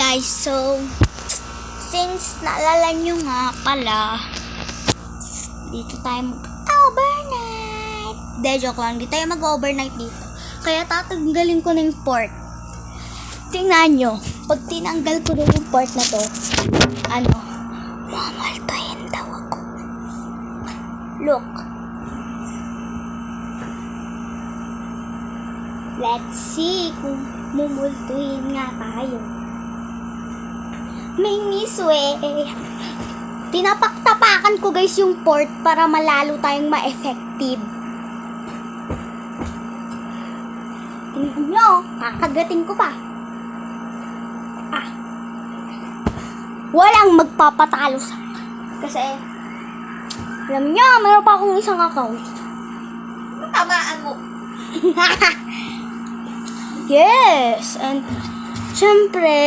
guys, so since naalala nyo nga pala, dito tayo mag-overnight. Joke lang, di tayo mag-overnight dito. Kaya tatanggalin ko na yung port. Tingnan nyo, pag tinanggal ko na yung port na to, mamaltayin daw ako. Look. Let's see kung mumultuhin nga tayo. May miswe. Tinapak-tapakan ko guys yung port para malalo tayong ma-effective. Tingnan nyo, kakagatin ko pa. Walang magpapatalo sa kasi alam nyo, mayroon pa akong isang account. Tamaan mo. Yes, and syempre